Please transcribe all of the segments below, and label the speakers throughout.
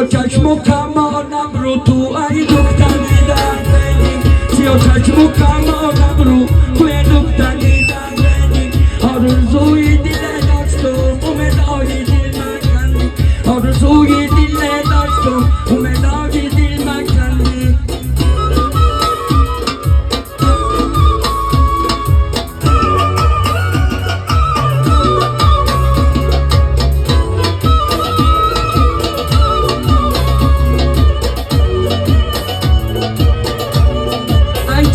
Speaker 1: چشم کمانم رو تو ای دختری در بینیم سیاه چشم کمانم رو توی دختری در بینیم آرزوی دل داشتم امیدهای دل مکندی آرزوی دل داشتم امیدهای دل مکندی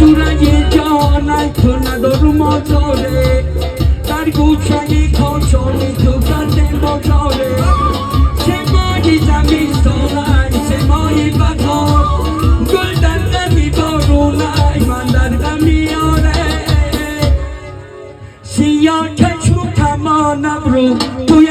Speaker 1: جورای جانت تو ندارم آزاره در گوشه کاشانی تو کنده بازاره سه ماهی زمستانه سه ماهی بهار گل در غمی بارونه من در غم میاره سیاه چشم کمانم رو توی